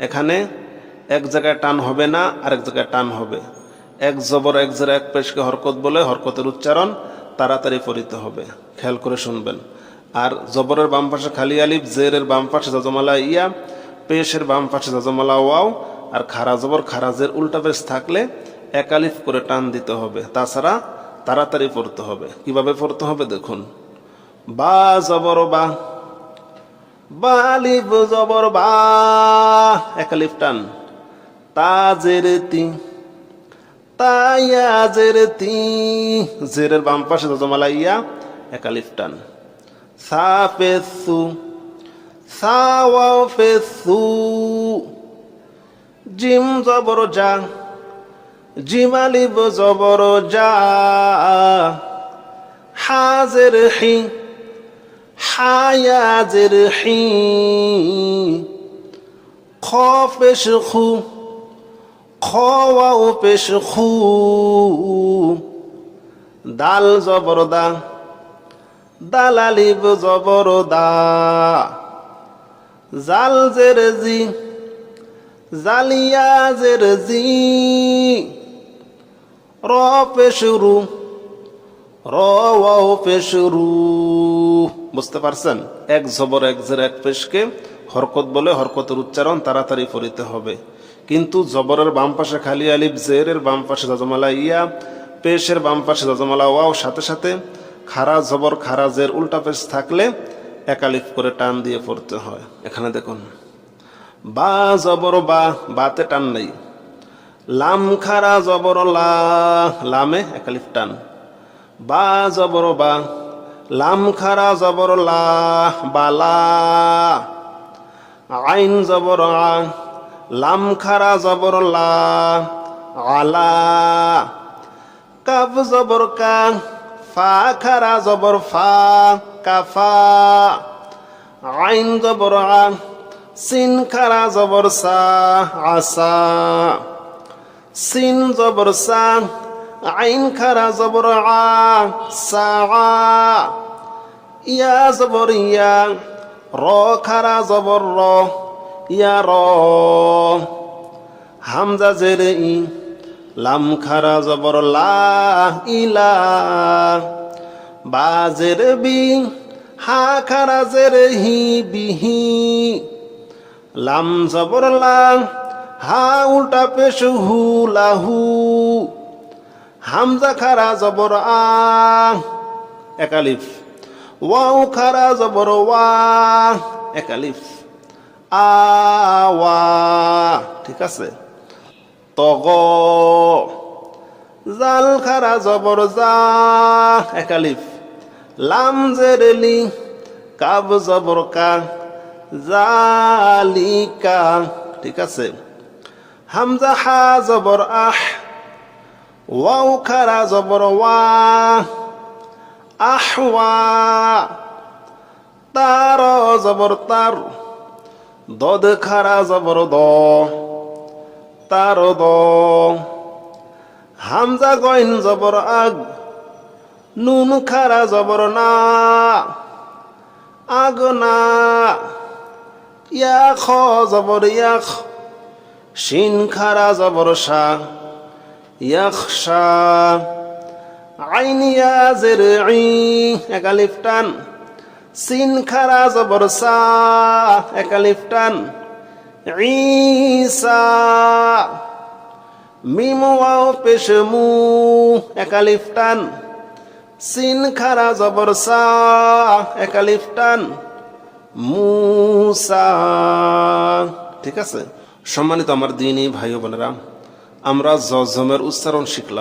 এখানে এক জায়গায় টান হবে না, আরেক জায়গায় টান হবে। এক জবর এক জের এক পেশকে হরকত বলে, হরকতের উচ্চারণ তাড়াতাড়ি পড়িতে হবে, খেয়াল করে শুনবেন। আর জবরের বাম পাশে খালি আলিফ, জেরের বাম পাশে যজমালা ইয়া, পেশের বাম পাশে যজমালা ওয়াও, আর খারা জবর খারা জের উল্টা পেশ থাকলে এক আলিফ করে টান দিতে হবে, তাছাড়া তাড়াতাড়ি পড়তে হবে। কিভাবে পড়তে হবে দেখুন। বা জবর বা, বা আলিফ জবর বা, এক আলিফ টান। তা জের তি, তা ইয়া জের তি, জেরের বাম পাশে যজমালা ইয়া, এক আলিফ টান। সা পেশ সু, সা ওয়াও পেশ সু। জিম জবর জা, জিম আলিফ জবর জা। হাজের হি, হায়াজের হি। খ পেশ খু, খ ওয়াও পেশ খু। দাল জবর দা, দাল আলিফ জবর দা। জাল জের জি, জালিয়া জের জি। র পেশ রু, র ওয়াও পেশ রু। বুঝতে পারছেন? এক জবর এক জের এক পেশকে হরকত বলে, হরকতের উচ্চারণ তাড়াতাড়ি পড়িতে হবে। কিন্তু জবরের বাম পাশে খালি আলিফ, জেরের বাম পাশে যজমালা ইয়া, পেশের বাম পাশে যজমালা ওয়াও, সাথে সাথে খারা জবর খারা জের উল্টা পেশ থাকলে এক আলিফ করে টান দিয়ে পড়তে হয়। এখানে দেখুন, বা জবর বা, বাতে টান নেই। লাম খারা জবর লা, লামে এক আলিফ টান। বা জবর বা, লাম খারা জবর লা, বালা। আইন জবর আ, লাম খারা জবর লা, আলা। কাফ জবর কা, ফা খারা জবর ফা, কাফা। আইন জবর আ, সিন খারা জবর সা, আসা। সিন জবর সা, আইন খারা জবর আ, সা। ইয়া জবর ইয়া, র খারা জবর র, ইয়া র। হামজা জের ই, লাম খারা জবর লা, ইলা। বা জের বি, হা খারা জের হি, বিহি। লাম জবর লা, হা উল্টা পেশ হু, লাহু। হামজা খারা জবর আ, এক আলিফ। ওয়াও খারা জবর ওয়া, এক আলিফ। আওয়া, ঠিক আছে। তগ, জাল খারা জবর জা, এক আলিফ। লাম জের লি, কাব জবর কা, জালিকা, ঠিক আছে। হামজা হা জবর আহ, ওয়াও খারা জবর ওয়া, আহওয়া। তার জবর তার, দদ খারা জবর দ, তার দ। হামজা গইন জবর আগ, নুন খারা জবর না, আগ না। ইয়া খ জবর ইয়াখ, শিন খারা জবর শা, ইয়াখশা। আইন ইয়া জের ই, এক আলিফ টান। সিন খারা জবর সা, এক আলিফ টান। ঈসা। মিম ওয়াও পেশ মু, এক আলিফ টান। সিন খারা জবর সা, এক আলিফ টান। মুসা, ঠিক আছে। সম্মানিত আমার দ্বীনী ভাই ও বোনেরা, আমরা জজমের উচ্চারণ শিখলাম।